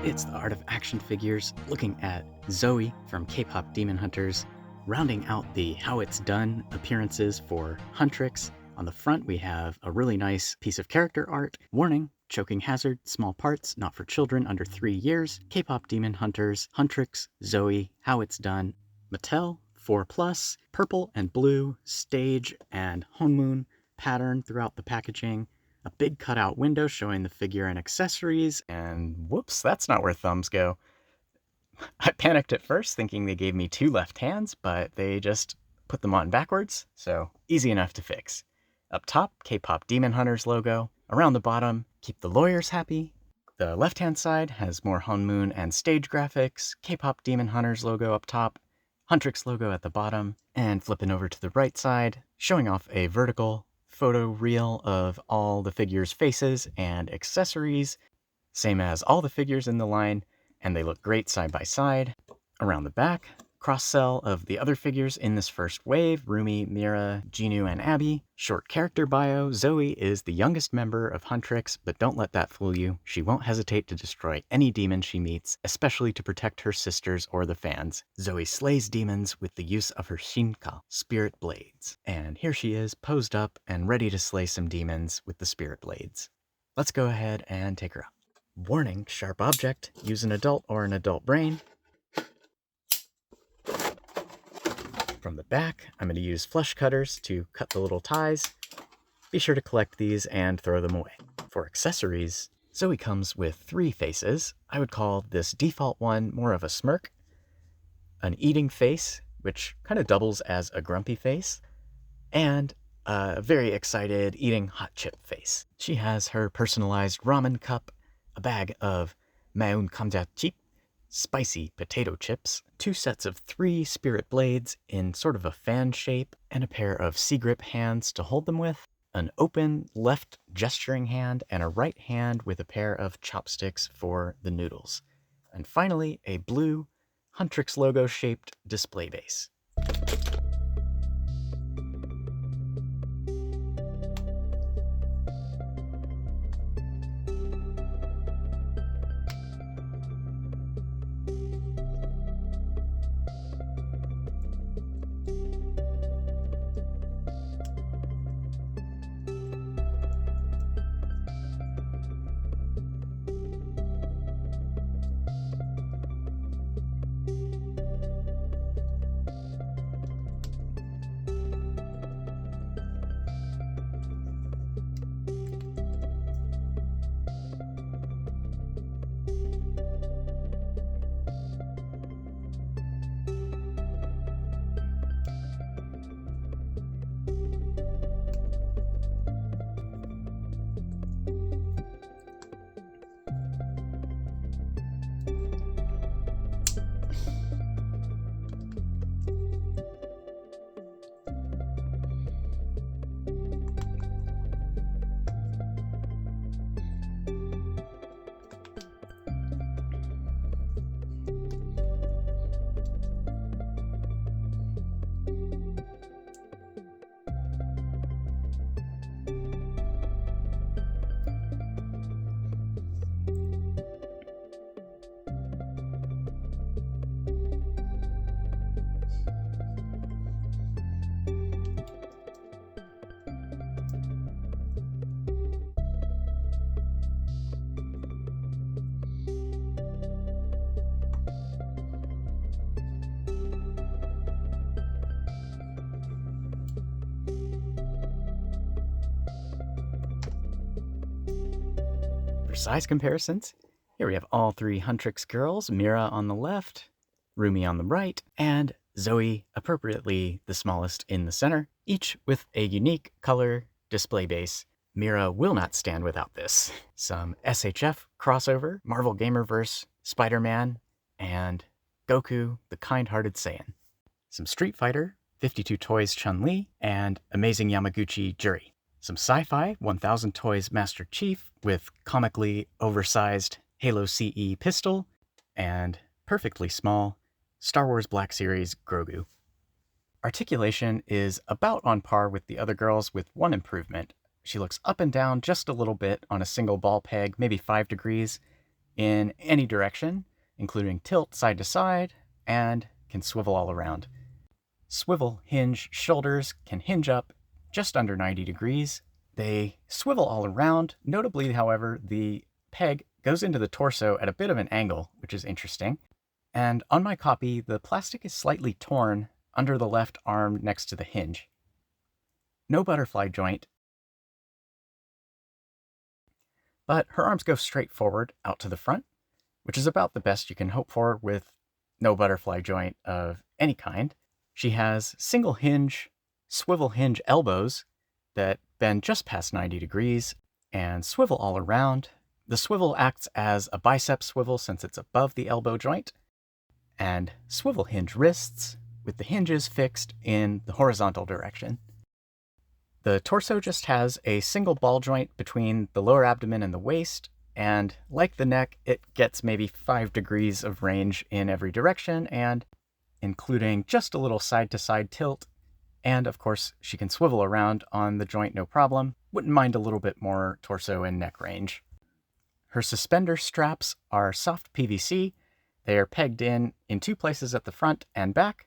It's the Art of Action Figures, looking at Zoey from Kpop Demon Hunters, rounding out the How It's Done appearances for Huntrix. On the front, we have a really nice piece of character art. Warning, choking hazard, small parts, not for children under 3 years. Kpop Demon Hunters, Huntrix, Zoey, How It's Done. Mattel, 4+, purple and blue, stage and Honmoon pattern throughout the packaging. A big cutout window showing the figure and accessories, and whoops, that's not where thumbs go. I panicked at first thinking they gave me 2 left hands, but they just put them on backwards, so easy enough to fix. Up top, Kpop Demon Hunters logo. Around the bottom, keep the lawyers happy. The left-hand side has more Honmoon and stage graphics, Kpop Demon Hunters logo up top, Huntrix logo at the bottom, and flipping over to the right side, showing off a vertical photo reel of all the figures' faces and accessories, same as all the figures in the line, and they look great side by side. Around the back, cross-sell of the other figures in this first wave, Rumi, Mira, Jinu, and Abby. Short character bio, Zoey is the youngest member of Huntrix, but don't let that fool you. She won't hesitate to destroy any demon she meets, especially to protect her sisters or the fans. Zoey slays demons with the use of her Shinka, spirit blades. And here she is, posed up and ready to slay some demons with the spirit blades. Let's go ahead and take her out. Warning, sharp object, use an adult or an adult brain. From the back, I'm going to use flush cutters to cut the little ties. Be sure to collect these and throw them away. For accessories, Zoey comes with 3 faces. I would call this default one more of a smirk, an eating face, which kind of doubles as a grumpy face, and a very excited eating hot chip face. She has her personalized ramen cup, a bag of maun kamja chip, spicy potato chips, 2 sets of 3 spirit blades in sort of a fan shape, and a pair of C-grip hands to hold them with, an open left gesturing hand, and a right hand with a pair of chopsticks for the noodles. And finally, a blue Huntrix logo shaped display base. For size comparisons, here we have all 3 Huntrix girls, Mira on the left, Rumi on the right, and Zoey, appropriately the smallest, in the center, each with a unique color display base. Mira will not stand without this. Some SHF crossover, Marvel Gamerverse, Spider-Man, and Goku, the kind-hearted Saiyan. Some Street Fighter, 52 Toys Chun-Li, and Amazing Yamaguchi Juri. Some sci-fi, 1000 Toys Master Chief with comically oversized Halo CE pistol, and perfectly small Star Wars Black Series Grogu. Articulation is about on par with the other girls with one improvement. She looks up and down just a little bit on a single ball peg, maybe 5 degrees, in any direction, including tilt side to side, and can swivel all around. Swivel hinge shoulders can hinge up just under 90 degrees. They swivel all around. Notably, however, the peg goes into the torso at a bit of an angle, which is interesting. And on my copy, the plastic is slightly torn under the left arm next to the hinge. No butterfly joint, but her arms go straight forward out to the front, which is about the best you can hope for with no butterfly joint of any kind. She has single hinge, swivel hinge elbows that bend just past 90 degrees and swivel all around. The swivel acts as a bicep swivel since it's above the elbow joint, and swivel hinge wrists with the hinges fixed in the horizontal direction. The torso just has a single ball joint between the lower abdomen and the waist, and like the neck, it gets maybe 5 degrees of range in every direction, and including just a little side-to-side tilt, and of course she can swivel around on the joint no problem. Wouldn't mind a little bit more torso and neck range. Her suspender straps are soft PVC. They are pegged in 2 places at the front and back.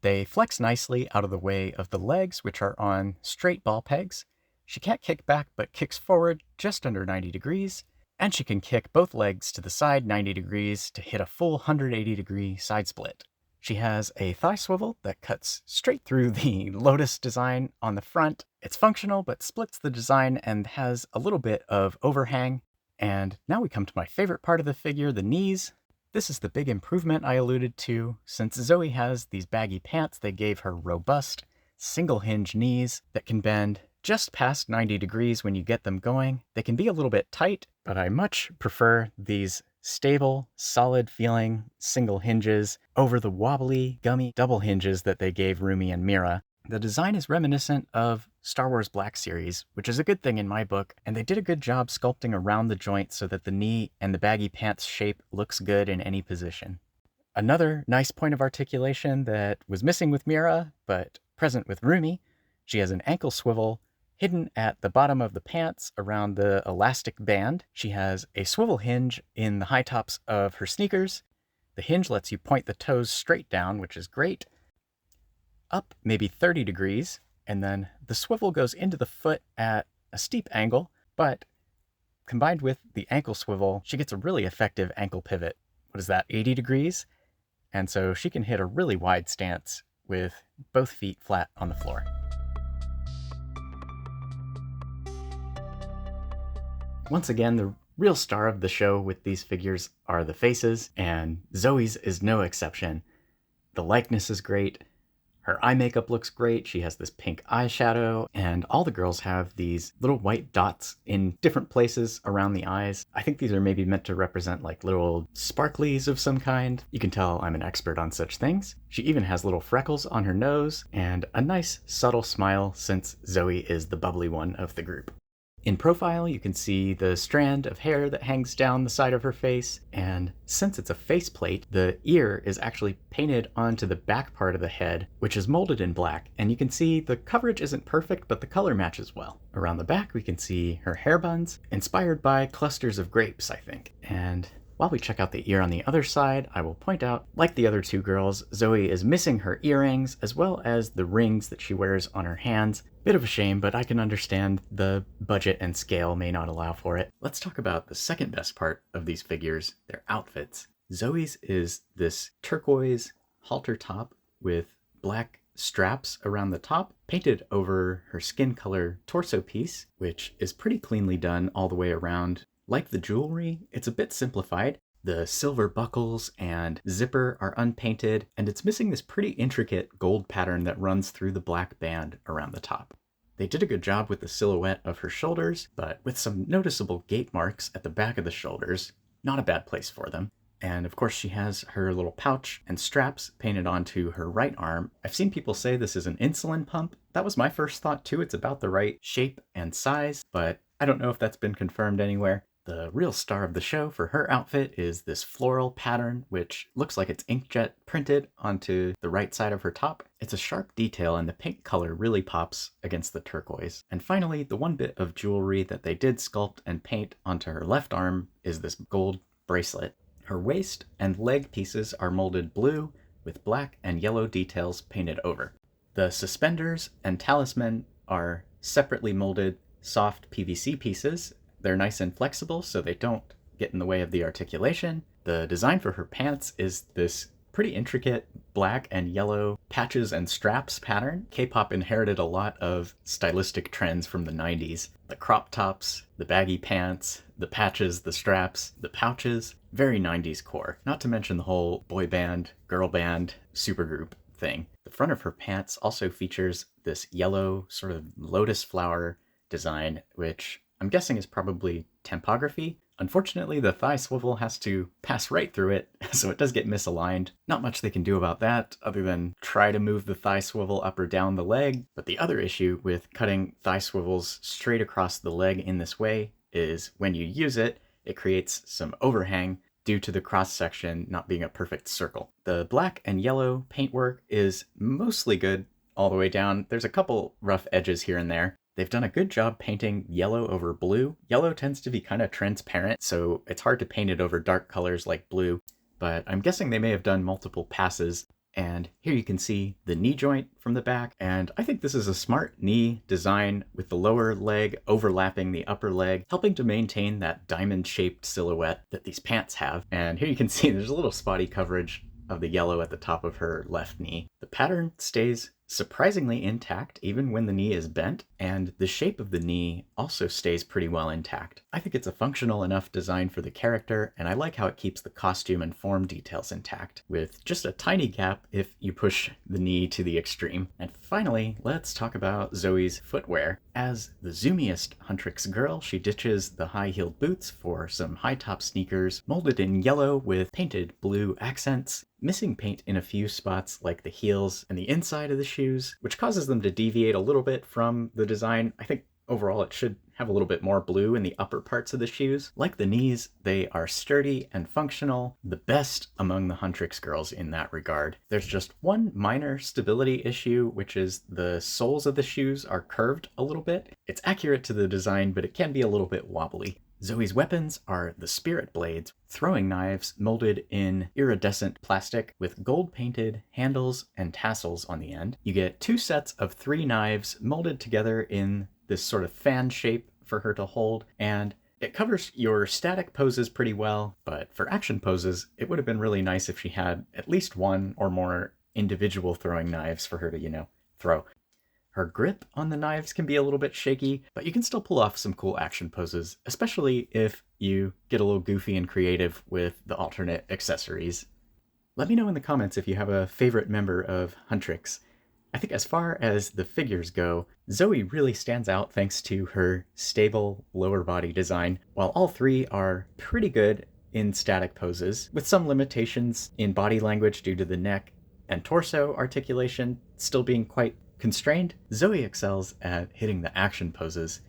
They flex nicely out of the way of the legs, which are on straight ball pegs. She can't kick back, but kicks forward just under 90 degrees, and she can kick both legs to the side 90 degrees to hit a full 180-degree side split. She has a thigh swivel that cuts straight through the lotus design on the front. It's functional, but splits the design and has a little bit of overhang. And now we come to my favorite part of the figure, the knees. This is the big improvement I alluded to. Since Zoey has these baggy pants, they gave her robust, single hinge knees that can bend just past 90 degrees when you get them going. They can be a little bit tight, but I much prefer these stable, solid feeling single hinges over the wobbly, gummy double hinges that they gave Rumi and Mira. The design is reminiscent of Star Wars Black Series, which is a good thing in my book, and they did a good job sculpting around the joint so that the knee and the baggy pants shape looks good in any position. Another nice point of articulation that was missing with Mira, but present with Rumi, she has an ankle swivel hidden at the bottom of the pants around the elastic band. She has a swivel hinge in the high tops of her sneakers. The hinge lets you point the toes straight down, which is great. Up maybe 30 degrees, and then the swivel goes into the foot at a steep angle, but combined with the ankle swivel, she gets a really effective ankle pivot. What is that, 80 degrees? And so she can hit a really wide stance with both feet flat on the floor. Once again, the real star of the show with these figures are the faces, and Zoey's is no exception. The likeness is great. Her eye makeup looks great. She has this pink eyeshadow, and all the girls have these little white dots in different places around the eyes. I think these are maybe meant to represent like little sparklies of some kind. You can tell I'm an expert on such things. She even has little freckles on her nose and a nice subtle smile since Zoey is the bubbly one of the group. In profile, you can see the strand of hair that hangs down the side of her face, and since it's a faceplate, the ear is actually painted onto the back part of the head, which is molded in black, and you can see the coverage isn't perfect, but the color matches well. Around the back, we can see her hair buns, inspired by clusters of grapes, I think. And while we check out the ear on the other side, I will point out, like the other two girls, Zoey is missing her earrings, as well as the rings that she wears on her hands. Bit of a shame, but I can understand the budget and scale may not allow for it. Let's talk about the second best part of these figures, their outfits. Zoey's is this turquoise halter top with black straps around the top, painted over her skin color torso piece, which is pretty cleanly done all the way around. Like the jewelry, it's a bit simplified. The silver buckles and zipper are unpainted, and it's missing this pretty intricate gold pattern that runs through the black band around the top. They did a good job with the silhouette of her shoulders, but with some noticeable gate marks at the back of the shoulders. Not a bad place for them. And of course she has her little pouch and straps painted onto her right arm. I've seen people say this is an insulin pump. That was my first thought too. It's about the right shape and size, but I don't know if that's been confirmed anywhere. The real star of the show for her outfit is this floral pattern, which looks like it's inkjet printed onto the right side of her top. It's a sharp detail, and the pink color really pops against the turquoise. And finally, the one bit of jewelry that they did sculpt and paint onto her left arm is this gold bracelet. Her waist and leg pieces are molded blue with black and yellow details painted over. The suspenders and talisman are separately molded soft PVC pieces. They're nice and flexible so they don't get in the way of the articulation. The design for her pants is this pretty intricate black and yellow patches and straps pattern. Kpop inherited a lot of stylistic trends from the 90s. The crop tops, the baggy pants, the patches, the straps, the pouches. Very 90s core. Not to mention the whole boy band, girl band, supergroup thing. The front of her pants also features this yellow sort of lotus flower design, which I'm guessing is probably tempography. Unfortunately, the thigh swivel has to pass right through it, so it does get misaligned. Not much they can do about that, other than try to move the thigh swivel up or down the leg. But the other issue with cutting thigh swivels straight across the leg in this way is when you use it, it creates some overhang due to the cross-section not being a perfect circle. The black and yellow paintwork is mostly good all the way down. There's a couple rough edges here and there. They've done a good job painting yellow over blue. Yellow tends to be kind of transparent, so it's hard to paint it over dark colors like blue, but I'm guessing they may have done multiple passes. And here you can see the knee joint from the back, and I think this is a smart knee design with the lower leg overlapping the upper leg, helping to maintain that diamond-shaped silhouette that these pants have. And here you can see there's a little spotty coverage of the yellow at the top of her left knee. The pattern stays surprisingly intact even when the knee is bent, and the shape of the knee also stays pretty well intact. I think it's a functional enough design for the character, and I like how it keeps the costume and form details intact, with just a tiny gap if you push the knee to the extreme. And finally, let's talk about Zoey's footwear. As the zoomiest Huntrix girl, she ditches the high-heeled boots for some high-top sneakers molded in yellow with painted blue accents, missing paint in a few spots like the heels and the inside of the shoes, which causes them to deviate a little bit from the design. I think overall it should have a little bit more blue in the upper parts of the shoes. Like the knees, they are sturdy and functional, the best among the Huntrix girls in that regard. There's just one minor stability issue, which is the soles of the shoes are curved a little bit. It's accurate to the design, but it can be a little bit wobbly. Zoey's weapons are the spirit blades, throwing knives molded in iridescent plastic with gold-painted handles and tassels on the end. You get 2 sets of 3 knives molded together in this sort of fan shape for her to hold, and it covers your static poses pretty well, but for action poses, it would have been really nice if she had at least 1 or more individual throwing knives for her to, throw. Her grip on the knives can be a little bit shaky, but you can still pull off some cool action poses, especially if you get a little goofy and creative with the alternate accessories. Let me know in the comments if you have a favorite member of Huntrix. I think as far as the figures go, Zoey really stands out thanks to her stable lower body design, while all 3 are pretty good in static poses, with some limitations in body language due to the neck and torso articulation still being quite constrained. Zoey excels at hitting the action poses.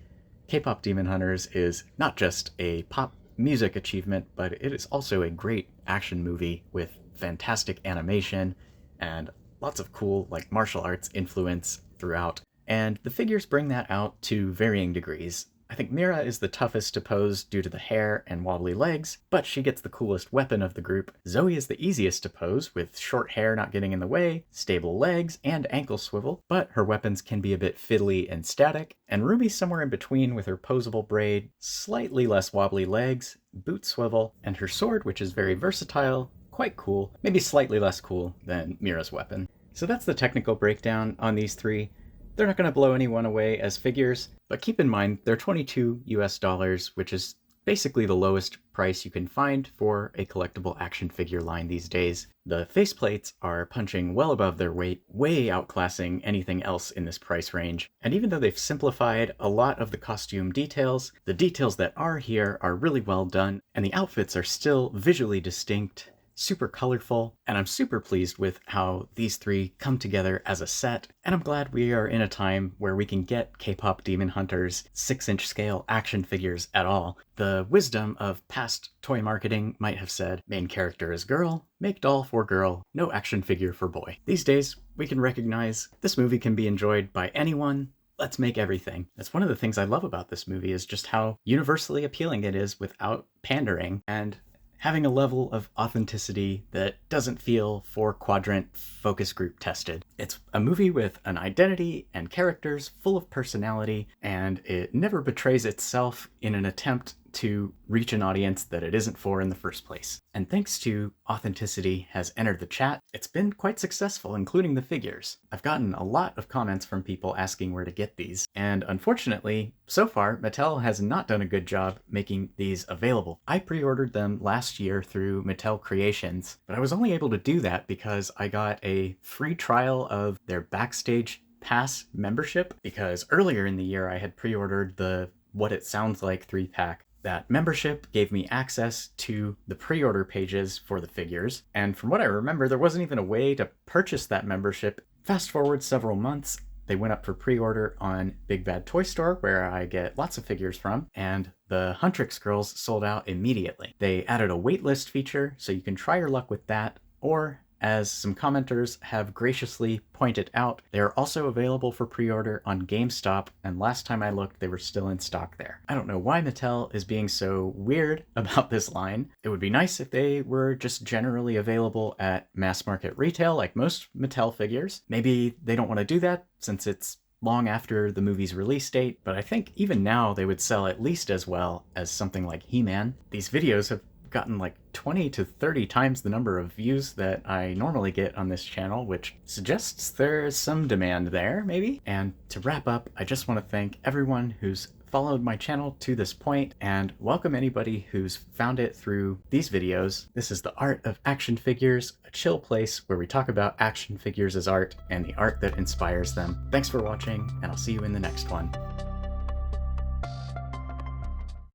Kpop Demon Hunters is not just a pop music achievement, but it is also a great action movie with fantastic animation and lots of cool martial arts influence throughout. And the figures bring that out to varying degrees. I think Mira is the toughest to pose due to the hair and wobbly legs, but she gets the coolest weapon of the group. Zoey is the easiest to pose, with short hair not getting in the way, stable legs, and ankle swivel, but her weapons can be a bit fiddly and static. And Ruby's somewhere in between with her posable braid, slightly less wobbly legs, boot swivel, and her sword, which is very versatile, quite cool, maybe slightly less cool than Mira's weapon. So that's the technical breakdown on these 3. They're not going to blow anyone away as figures, but keep in mind they're $22 US, which is basically the lowest price you can find for a collectible action figure line these days. The faceplates are punching well above their weight, way outclassing anything else in this price range. And even though they've simplified a lot of the costume details, the details that are here are really well done, and the outfits are still visually distinct, super colorful, and I'm super pleased with how these 3 come together as a set, and I'm glad we are in a time where we can get Kpop Demon Hunters 6-inch scale action figures at all. The wisdom of past toy marketing might have said, main character is girl, make doll for girl, no action figure for boy. These days, we can recognize this movie can be enjoyed by anyone. Let's make everything. That's one of the things I love about this movie, is just how universally appealing it is without pandering, and having a level of authenticity that doesn't feel four-quadrant focus group tested. It's a movie with an identity and characters full of personality, and it never betrays itself in an attempt to reach an audience that it isn't for in the first place. And thanks to Authenticity has entered the chat, it's been quite successful, including the figures. I've gotten a lot of comments from people asking where to get these, and unfortunately, so far, Mattel has not done a good job making these available. I pre-ordered them last year through Mattel Creations, but I was only able to do that because I got a free trial of their Backstage Pass membership, because earlier in the year I had pre-ordered the What It Sounds Like 3-pack. That membership gave me access to the pre-order pages for the figures, and from what I remember, there wasn't even a way to purchase that membership. Fast forward several months, they went up for pre-order on Big Bad Toy Store, where I get lots of figures from, and the Huntrix girls sold out immediately. They added a waitlist feature, so you can try your luck with that, or as some commenters have graciously pointed out, they are also available for pre-order on GameStop, and last time I looked, they were still in stock there. I don't know why Mattel is being so weird about this line. It would be nice if they were just generally available at mass market retail like most Mattel figures. Maybe they don't want to do that since it's long after the movie's release date, but I think even now they would sell at least as well as something like He-Man. These videos have gotten like 20 to 30 times the number of views that I normally get on this channel, which suggests there's some demand there, maybe? And to wrap up, I just want to thank everyone who's followed my channel to this point, and welcome anybody who's found it through these videos. This is The Art of Action Figures, a chill place where we talk about action figures as art and the art that inspires them. Thanks for watching, and I'll see you in the next one.